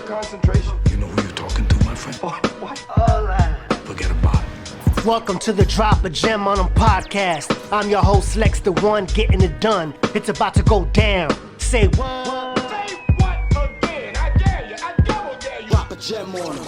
concentration. You know who you're talking to, my friend? What? All right. Forget about it. Welcome to the Drop a Gem on 'em podcast. I'm your host, lxdaone, getting it done. It's about to go down. Say what? Say what again? I dare you. I double dare you. Drop a gem on 'em.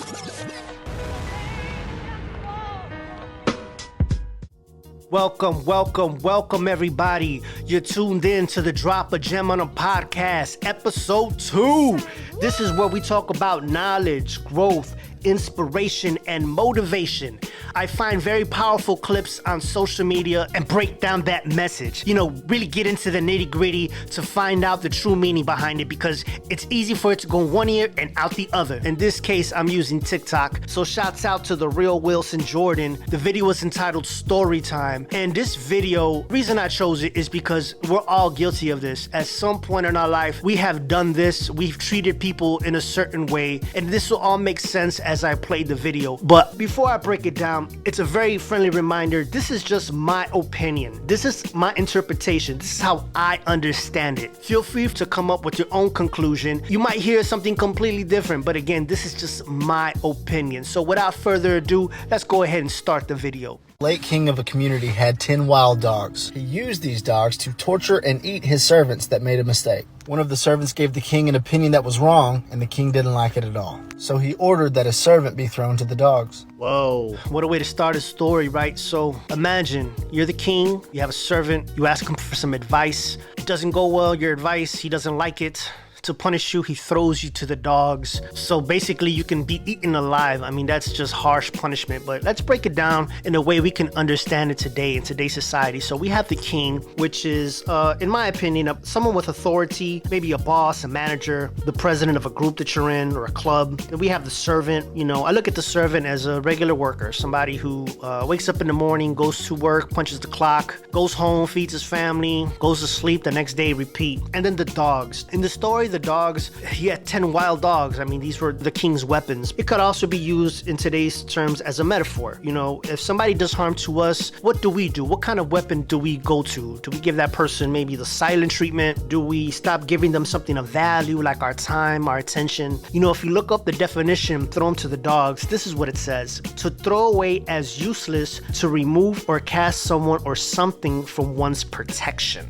Welcome, everybody. You're tuned in to the Drop a Gem on 'em podcast, episode 2. This is where we talk about knowledge, growth, inspiration, and motivation. I find very powerful clips on social media and break down that message. Really get into the nitty gritty to find out the true meaning behind it, because it's easy for it to go one ear and out the other. In this case, I'm using TikTok. So shouts out to the real Wilson Jordan. The video was entitled Story Time. And this video, reason I chose it is because we're all guilty of this. At some point in our life, we have done this. We've treated people in a certain way. And this will all make sense as I played the video. But before I break it down, it's a very friendly reminder. This is just my opinion. This is my interpretation. This is how I understand it. Feel free to come up with your own conclusion. You might hear something completely different, but again, this is just my opinion. So without further ado, let's go ahead and start the video. Late king of a community had 10 wild dogs. He used these dogs to torture and eat his servants that made a mistake. One of the servants gave the king an opinion that was wrong, and the king didn't like it at all. So he ordered that a servant be thrown to the dogs. Whoa, what a way to start a story, right? So imagine you're the king, you have a servant, you ask him for some advice. It doesn't go well, your advice, he doesn't like it. To punish you, he throws you to the dogs. So basically, you can be eaten alive. I mean, that's just harsh punishment. But let's break it down in a way we can understand it today in today's society. So we have the king, which is, in my opinion, someone with authority, maybe a boss, a manager, the president of a group that you're in or a club. Then we have the servant. I look at the servant as a regular worker, somebody who wakes up in the morning, goes to work, punches the clock, goes home, feeds his family, goes to sleep, the next day repeat. And then the dogs. In the story, the dogs, he had 10 wild dogs. I mean, these were the king's weapons. It could also be used in today's terms as a metaphor. If somebody does harm to us, what do we do? What kind of weapon do we go to? Do we give that person maybe the silent treatment? Do we stop giving them something of value, like our time, our attention? If you look up the definition, thrown to the dogs, this is what it says: to throw away as useless, to remove or cast someone or something from one's protection.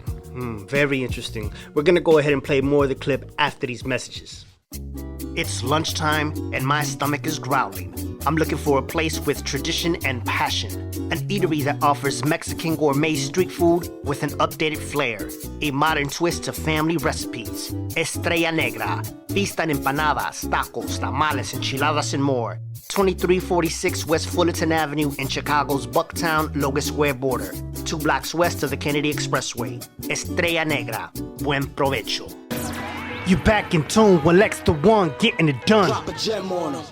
Very interesting. We're gonna go ahead and play more of the clip after these messages. It's lunchtime and my stomach is growling. I'm looking for a place with tradition and passion. An eatery that offers Mexican gourmet street food with an updated flair. A modern twist to family recipes. Estrella Negra. Pista en empanadas, tacos, tamales, enchiladas, and more. 2346 West Fullerton Avenue in Chicago's Bucktown, Logan Square border. 2 blocks west of the Kennedy Expressway. Estrella Negra. Buen provecho. You back in tune with lxdaone, getting it done. Drop a gem on 'em.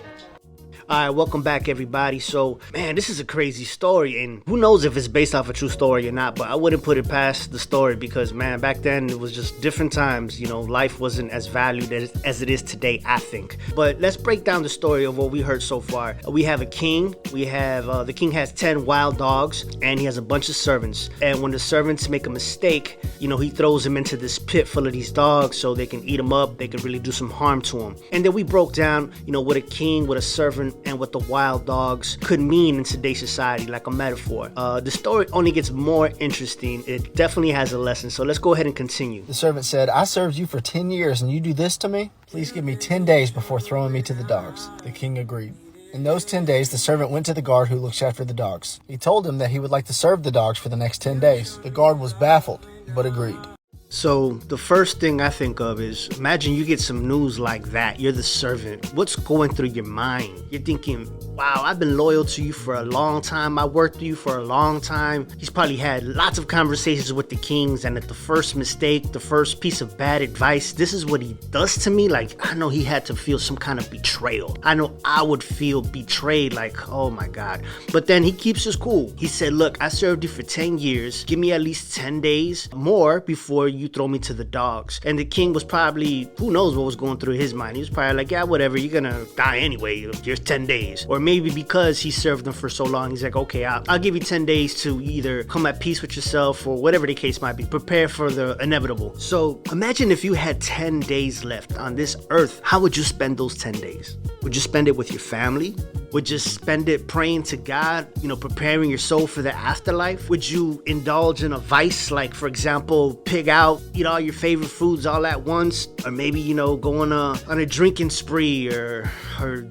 All right, welcome back, everybody. So, man, this is a crazy story, and who knows if it's based off a true story or not, but I wouldn't put it past the story because, man, back then it was just different times. Life wasn't as valued as it is today, I think. But let's break down the story of what we heard so far. We have a king. We have, the king has 10 wild dogs, and he has a bunch of servants. And when the servants make a mistake, he throws them into this pit full of these dogs so they can eat them up. They can really do some harm to them. And then we broke down, what a king, what a servant, and what the wild dogs could mean in today's society, like a metaphor. The story only gets more interesting. It definitely has a lesson. So let's go ahead and continue. The servant said, "I served you for 10 years and you do this to me? Please give me 10 days before throwing me to the dogs." The king agreed. In those 10 days, the servant went to the guard who looks after the dogs. He told him that he would like to serve the dogs for the next 10 days. The guard was baffled, but agreed. So the first thing I think of is, imagine you get some news like that. You're the servant. What's going through your mind? You're thinking, wow, I've been loyal to you for a long time. I worked with you for a long time. He's probably had lots of conversations with the kings, and at the first mistake, the first piece of bad advice, this is what he does to me. Like, I know he had to feel some kind of betrayal. I know I would feel betrayed, like, oh my God. But then he keeps his cool. He said, look, I served you for 10 years. Give me at least 10 days more before you throw me to the dogs. And the king was probably, who knows what was going through his mind. He was probably like, yeah, whatever, you're gonna die anyway. Here's 10 days. Or maybe because he served them for so long, he's like, okay, I'll give you 10 days to either come at peace with yourself or whatever the case might be. Prepare for the inevitable. So imagine if you had 10 days left on this earth. How would you spend those 10 days? Would you spend it with your family? Would you spend it praying to God, preparing your soul for the afterlife? Would you indulge in a vice, like, for example, pig out, eat all your favorite foods all at once? Or maybe, go on a drinking spree or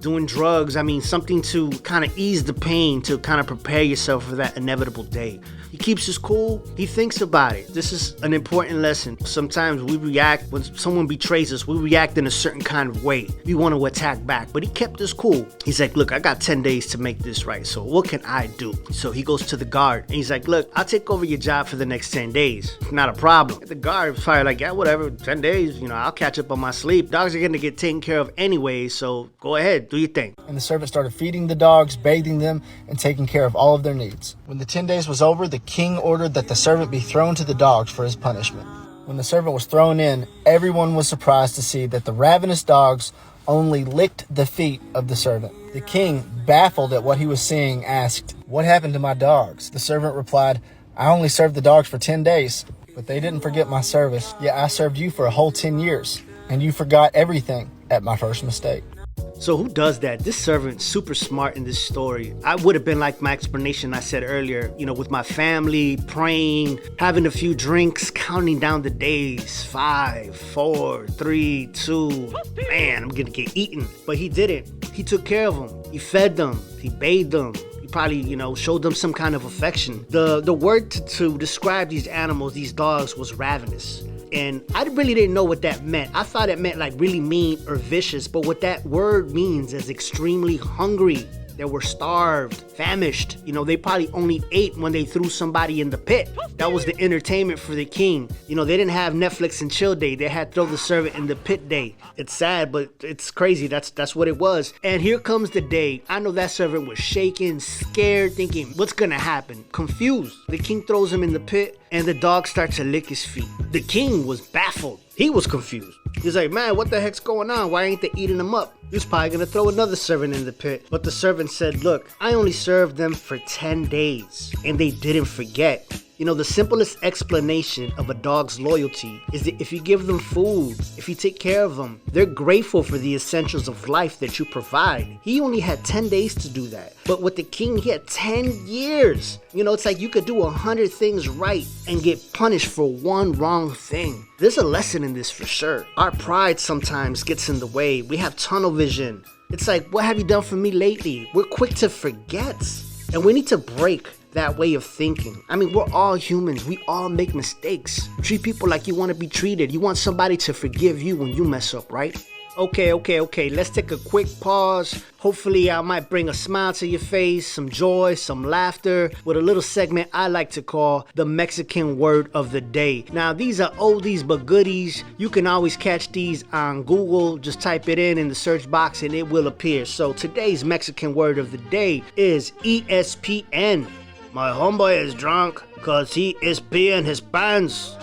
doing drugs? I mean, something to kind of ease the pain, to kind of prepare yourself for that inevitable day. He keeps his cool. He thinks about it. This is an important lesson. Sometimes we react when someone betrays us. We react in a certain kind of way. We want to attack back, but he kept his cool. He's like, look, I got 10 days to make this right. So what can I do? So he goes to the guard and he's like, look, I'll take over your job for the next 10 days. Not a problem. The guard was probably like, yeah, whatever, 10 days, I'll catch up on my sleep. Dogs are going to get taken care of anyway. So go ahead, do your thing. And the servant started feeding the dogs, bathing them, and taking care of all of their needs. When the 10 days was over, the king ordered that the servant be thrown to the dogs for his punishment. When the servant was thrown in, everyone was surprised to see that the ravenous dogs only licked the feet of the servant. The king, baffled at what he was seeing, asked, "What happened to my dogs?" The servant replied, "I only served the dogs for 10 days, but they didn't forget my service. Yet I served you for a whole 10 years, and you forgot everything at my first mistake." So who does that? This servant, super smart in this story. I would have been like my explanation I said earlier, with my family, praying, having a few drinks, counting down the days. 5, 4, 3, 2. Man, I'm gonna get eaten. But he didn't. He took care of them. He fed them. He bathed them. He probably, showed them some kind of affection. The word to describe these animals, these dogs, was ravenous. And I really didn't know what that meant. I thought it meant like really mean or vicious, but what that word means is extremely hungry. They were starved, famished. They probably only ate when they threw somebody in the pit. That was the entertainment for the king. They didn't have Netflix and chill day. They had throw the servant in the pit day. It's sad, but it's crazy. That's what it was. And here comes the day. I know that servant was shaking, scared, thinking, what's gonna happen? Confused. The king throws him in the pit and the dog starts to lick his feet. The king was baffled. He was confused. He's like, man, what the heck's going on? Why ain't they eating him up? He was probably gonna throw another servant in the pit. But the servant said, look, I only served them for 10 days and they didn't forget. The simplest explanation of a dog's loyalty is that if you give them food, if you take care of them, they're grateful for the essentials of life that you provide. He only had 10 days to do that. But with the king, he had 10 years. It's like you could do 100 things right and get punished for one wrong thing. There's a lesson in this for sure. Our pride sometimes gets in the way. We have tunnel vision. It's like, what have you done for me lately? We're quick to forget. And we need to break that way of thinking. I mean, we're all humans. We all make mistakes. Treat people like you want to be treated. You want somebody to forgive you when you mess up, right? Okay. Let's take a quick pause. Hopefully, I might bring a smile to your face, some joy, some laughter, with a little segment I like to call the Mexican word of the day. Now, these are oldies but goodies. You can always catch these on Google. Just type it in the search box and it will appear. So today's Mexican word of the day is ESPN. My homeboy is drunk because he is peeing his pants.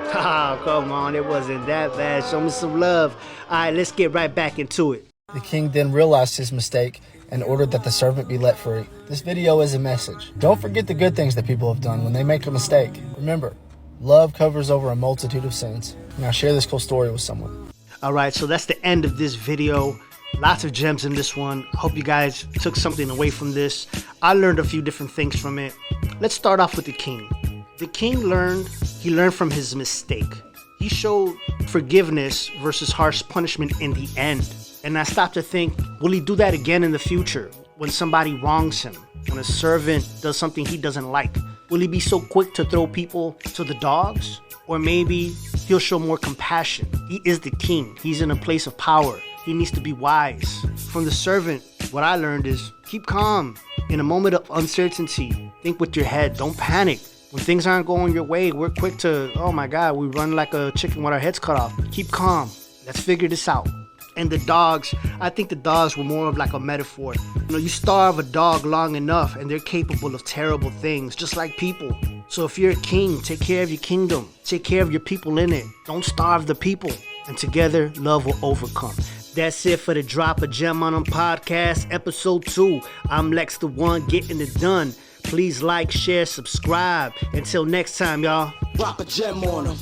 Oh, come on, it wasn't that bad. Show me some love. All right, let's get right back into it. The king then realized his mistake and ordered that the servant be let free. This video is a message. Don't forget the good things that people have done when they make a mistake. Remember, love covers over a multitude of sins. Now share this cool story with someone. All right, so that's the end of this video. Lots of gems in this one. Hope you guys took something away from this. I learned a few different things from it. Let's start off with the king. The king learned from his mistake. He showed forgiveness versus harsh punishment in the end. And I stopped to think, will he do that again in the future? When somebody wrongs him, when a servant does something he doesn't like, will he be so quick to throw people to the dogs? Or maybe he'll show more compassion. He is the king. He's in a place of power. He needs to be wise. From the servant, what I learned is keep calm. In a moment of uncertainty, think with your head. Don't panic. When things aren't going your way, we're quick to, oh my God, we run like a chicken with our heads cut off. Keep calm. Let's figure this out. And the dogs, I think the dogs were more of like a metaphor. You starve a dog long enough and they're capable of terrible things, just like people. So if you're a king, take care of your kingdom. Take care of your people in it. Don't starve the people. And together, love will overcome. That's it for the Drop a Gem on Them podcast, episode 2. I'm Lex the One, getting it done. Please like, share, subscribe. Until next time, y'all. Drop a gem on them.